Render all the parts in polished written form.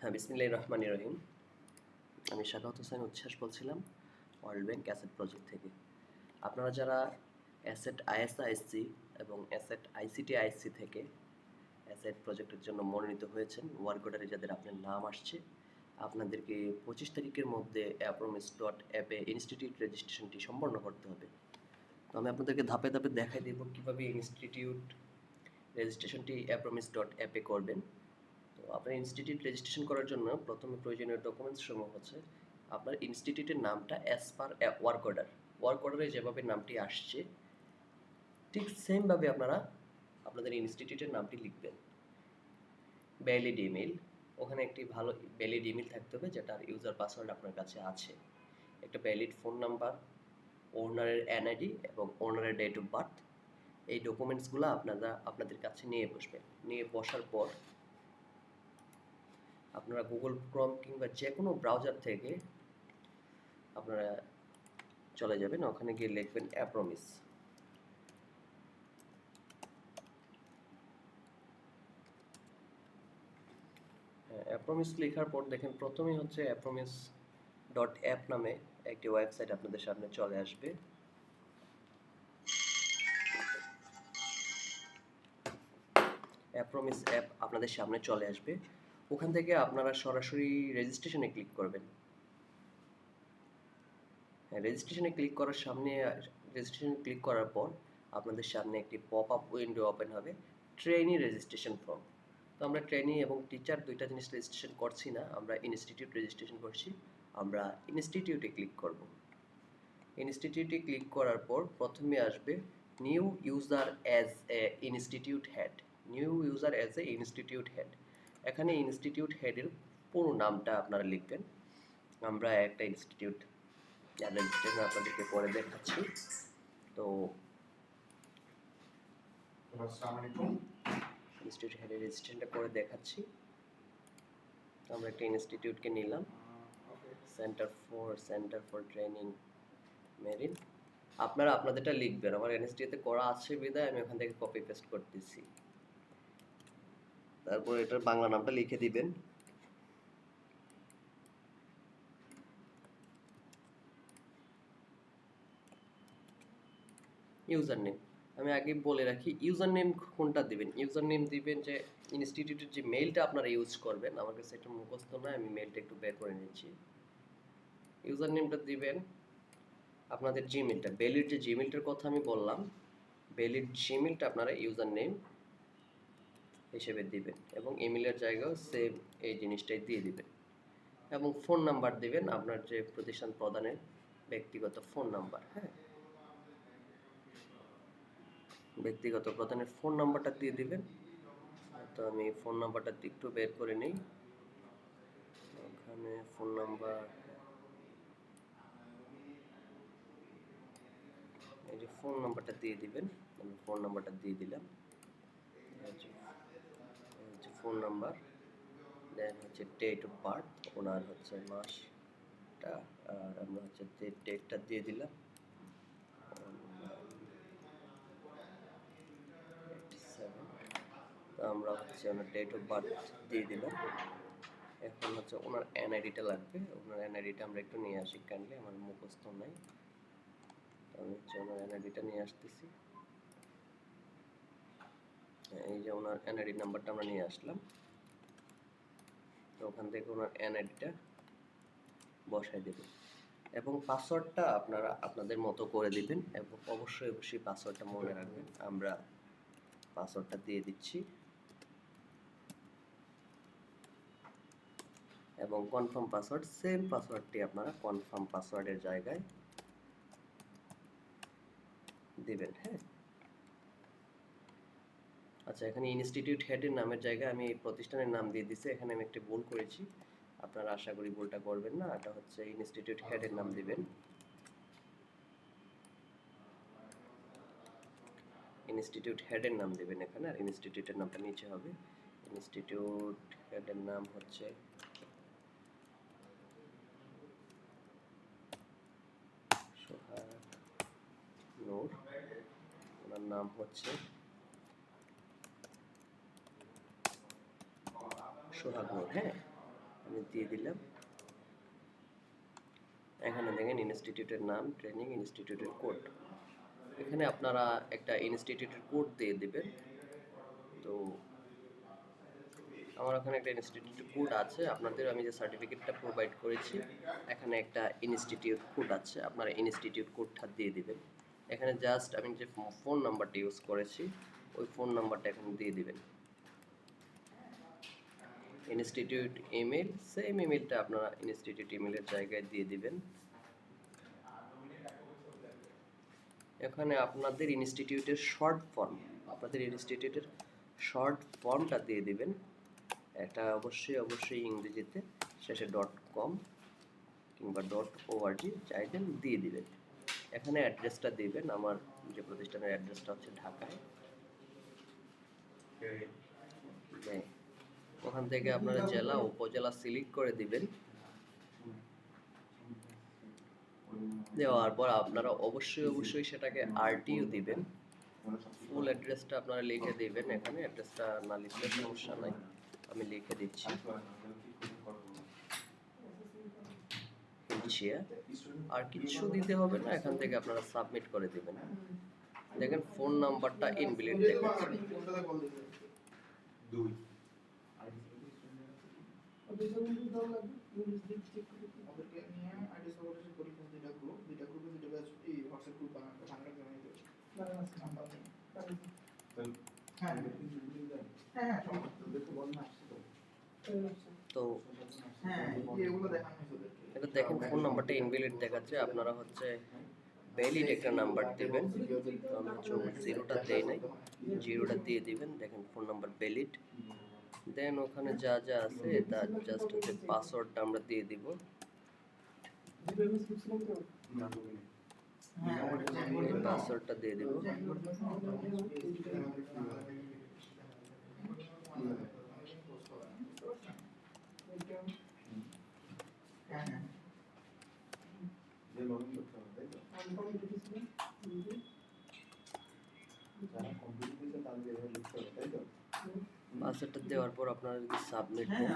হ্যাঁ, বিসমিল্লাহির রহমানির রহিম। আমি সাখাওয়াত হোসেন উচ্ছ্বাস বলছিলাম ওয়ার্ল্ড ব্যাংক অ্যাসেট প্রজেক্ট থেকে। আপনারা যারা অ্যাসেট আইএসআইসি এবং অ্যাসেট আইসিটি থেকে অ্যাসেট প্রজেক্টের জন্য মনোনীত হয়েছেন, ওয়ার্ক অর্ডারে যাদের আপনার নাম আসছে, আপনাদেরকে 25 তারিখের মধ্যে অ্যাপ্রমিস.অ্যাপে ইনস্টিটিউট রেজিস্ট্রেশনটি সম্পন্ন করতে হবে। তো আমি আপনাদেরকে ধাপে ধাপে দেখাই দেব কীভাবে ইনস্টিটিউট রেজিস্ট্রেশনটি অ্যাপ্রমিস.অ্যাপে করবেন। তো আপনার ইনস্টিটিউট রেজিস্ট্রেশন করার জন্য প্রথমে প্রয়োজনীয় ডকুমেন্টস সমূহ হচ্ছে আপনার ইনস্টিটিউটের নামটা অ্যাজ পার ওয়ার্ক অর্ডারে যেভাবে নামটি আসছে ঠিক সেমভাবে আপনারা আপনাদের ইনস্টিটিউটের নামটি লিখবেন। ভ্যালিড ইমেল, ওখানে একটি ভালো ভ্যালিড ইমেল থাকতে হবে যেটার ইউজার পাসওয়ার্ড আপনার কাছে আছে, একটা ভ্যালিড ফোন নাম্বার, ওনারের এনআইডি এবং ওনারের ডেট অফ বার্থ। এই ডকুমেন্টসগুলো আপনাদের কাছে নিয়ে বসবেন। নিয়ে বসার পর আপনারা গুগল ক্রোম কিংবা যে কোনো ব্রাউজার থেকে আপনারা চলে যাবেন, ওখানে গিয়ে লিখবেন অ্যাপ্রমিস। অ্যাপ্রমিস লেখার পর দেখেন প্রথমেই হচ্ছে অ্যাপ্রমিস.অ্যাপ নামে একটি ওয়েবসাইট আপনাদের সামনে চলে আসবে। অ্যাপ্রমিস অ্যাপ আপনাদের সামনে চলে আসবে, ওখান থেকে আপনারা সরাসরি রেজিস্ট্রেশনে ক্লিক করবেন। রেজিস্ট্রেশনে ক্লিক করার পর আপনাদের সামনে একটি পপ আপ উইন্ডো ওপেন হবে, ট্রেনি রেজিস্ট্রেশন ফর্ম। তো আমরা ট্রেনি এবং টিচার দুইটা জিনিস রেজিস্ট্রেশন করছি না, আমরা ইনস্টিটিউট রেজিস্ট্রেশন করছি। আমরা ইনস্টিটিউটে ক্লিক করব। ইনস্টিটিউটে ক্লিক করার পর প্রথমে আসবে new user as a institute head. এখানে ইনস্টিটিউট হেডের পুরো নামটা আপনারা লিখবেন। আমরা একটা ইনস্টিটিউট রেজিস্ট্রেশন আপনাদেরকে পরে দেখাচ্ছি। তো আসসালামু আলাইকুম, ইনস্টিটিউট হেডের রেজিস্ট্রেশনটা করে দেখাচ্ছি। আমরা একটা ইনস্টিটিউটকে নিলাম, সেন্টার ফর ট্রেনিং মেরিন। আপনারা আপনাদেরটা লিখবেন, আমার এনএসটিতে করা আছে বিধায় আমি ওখান থেকে কপি পেস্ট করতেছি। তারপর এটার বাংলা নামটা লিখে দিবেন। ইউজার নেম আমি আগে বলে রাখি, ইউজার নেম কোনটা দিবেন। ইউজার নেম দিবেন যে ইনস্টিটিউটের যে মেইলটা আপনারা ইউজ করবেন, আমার কাছে এটা মুখস্থ নয়, আমি মেইলটা একটু বের করে নিচ্ছি। ইউজার নেমটা দিবেন আপনাদের জিমেলটা, ভ্যালিড যে জিমেলটার কথা আমি বললাম, ভ্যালিড জিমেলটা আপনারা ইউজার নেম হিসেবে দিবেন এবং ইমেলের জায়গাও সেম এই জিনিসটাই দিয়ে দিবেন। এবং ফোন নাম্বার দিবেন আপনার যে প্রতিষ্ঠান প্রদানের ব্যক্তিগত ফোন নাম্বার। হ্যাঁ, ব্যক্তিগত প্রদানের ফোন নাম্বারটা দিয়ে দিবেন। তো আমি ফোন নাম্বারটা একটু বের করে নিই। ওখানে ফোন নাম্বার, এই যে ফোন নাম্বারটা দিয়ে দিবেন। আমি ফোন নাম্বারটা দিয়ে দিলাম, ফোন নাম্বার। দেন হচ্ছে ডেট অফ বার্থ, ওনার হচ্ছে মাসটা, আর আমরা হচ্ছে ডেটটা দিয়ে দিলাম। তো আমরা হচ্ছে ওনার ডেট অফ বার্থ দিয়ে দিলাম। এখন হচ্ছে ওনার এনআইডিটা লাগবে, ওনার এনআইডিটা আমরা একটু নিয়ে আসি কাইন্ডলি, আমার মুখস্থ নাই। আমি হচ্ছে ওনার এনআইডিটা নিয়ে আসতেছি। এই যে ওনার এনআইডি নাম্বারটা আমরা নিয়ে আসলাম। তো ওখান থেকে ওনার এনআইডিটা বসাই দেবেন এবং পাসওয়ার্ডটা আপনারা আপনাদের মতো করে দিবেন এবং অবশ্যই পাসওয়ার্ডটা মনে রাখবেন। আমরা পাসওয়ার্ডটা দিয়ে দিচ্ছি এবং কনফার্ম পাসওয়ার্ড, সেম পাসওয়ার্ডটি আপনারা কনফার্ম পাসওয়ার্ডের জায়গায় দিবেন। হ্যাঁ, আচ্ছা, এখানে ইনস্টিটিউট হেডের নামের জায়গায় আমি এই প্রতিষ্ঠানের নাম দিয়ে দিছি, এখানে আমি একটি ভুল করেছি, আপনারা আশা করি ভুলটা করবেন না। এটা হচ্ছে ইনস্টিটিউট হেডের নাম দিবেন, ইনস্টিটিউট হেডের নাম দিবেন এখানে, আর ইনস্টিটিউটের নামটা নিচে হবে। ইনস্টিটিউট হেডের নাম হচ্ছে সোহাগ নূর, ওনার নাম হচ্ছে সোহাগ নূর। হ্যাঁ, আমি দিয়ে দিলাম। এখানে দেখেন ইনস্টিটিউটের নাম, ট্রেনিং ইনস্টিটিউটের কোড। এখানে আপনারা একটা ইনস্টিটিউটের কোড দিয়ে দিবেন। তো আমার ওখানে একটা ইনস্টিটিউটের কোড আছে, আপনাদের আমি যে সার্টিফিকেটটা প্রোভাইড করেছি এখানে একটা ইনস্টিটিউট কোড আছে, আপনারা ইনস্টিটিউট কোডটা দিয়ে দিবেন। এখানে জাস্ট আমি যে ফোন নাম্বারটা ইউজ করেছি ওই ফোন নাম্বারটা এখানে দিয়ে দিবেন। ইনস্টিটিউট ইমেল, সেম ইমেলটা আপনারা ইনস্টিটিউট ইমেলের জায়গায় দিয়ে দিবেন। এখানে আপনাদের ইনস্টিটিউটের শর্ট ফর্মটা দিয়ে দিবেন। এটা অবশ্যই ইংরেজিতে, শেষে .com কিংবা .org যাই দেন দিয়ে দিবেন। এখানে অ্যাড্রেসটা দিবেন। আমার যে প্রতিষ্ঠানের অ্যাড্রেসটা হচ্ছে ঢাকায়। ওখান থেকে আপনারা জেলা উপজেলা সিলেক্ট করে দিবেন। দেওয়ার পর আপনারা অবশ্যই সেটাকে RTU দিবেন। ফুল অ্যাড্রেসটা আপনারা লিখে দিবেন। এখানে অ্যাড্রেসটা না লিখলে সমস্যা নাই, আমি লিখে দিচ্ছি। আর কিছু দিতে হবে না, এখান থেকে আপনারা সাবমিট করে দিবেন। দেখেন ফোন নাম্বারটা ইনভ্যালিড দেখাচ্ছে। তো এটা দেখেন ফোন নাম্বারটা ইনভ্যালিড দেখাচ্ছে, আপনারা হচ্ছে ভ্যালিড একটা নাম্বার দিবেন। তো আমি হচ্ছে জিরোটা দেই নাই, জিরোটা দিয়ে দিবেন। দেখেন ফোন নাম্বার ভ্যালিড। দেন ওখানে যা যা আছে তার জাস্ট হচ্ছে পাসওয়ার্ডটা আমরা দিয়ে দিব। পাসওয়ার্ডটা দিয়ে দিব। পাসওয়ার্ডটা দেওয়ার পর আপনারা যদি সাবমিট দেন,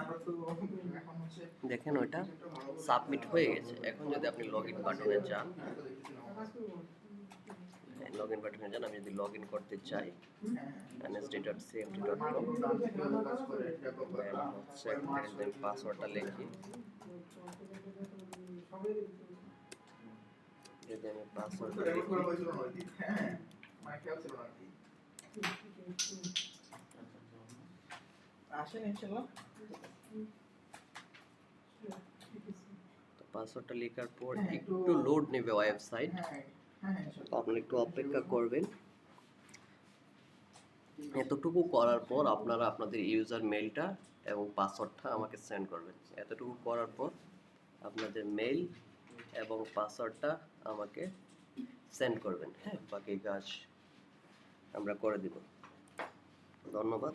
দেখেন ওইটা সাবমিট হয়ে গেছে। এখন যদি আপনি লগইন বাটনে যান, লগইন বাটনে যান, আমি যদি লগইন করতে চাই nsd.cmt.com, দেন পাসওয়ার্ডটা লিখি। যদি আমি পাসওয়ার্ডটা লিখি, পাসওয়ার্ডটা লেখার পর একটু লোড নেবে ওয়েবসাইট, আপনারা একটু অপেক্ষা করবেন। এতটুকু করার পর আপনারা আপনাদের ইউজার মেইলটা এবং পাসওয়ার্ডটা আমাকে সেন্ড করবেন। এতটুকু করার পর আপনাদের মেইল এবং পাসওয়ার্ডটা আমাকে সেন্ড করবেন। হ্যাঁ, বাকি কাজ আমরা করে দিব। ধন্যবাদ।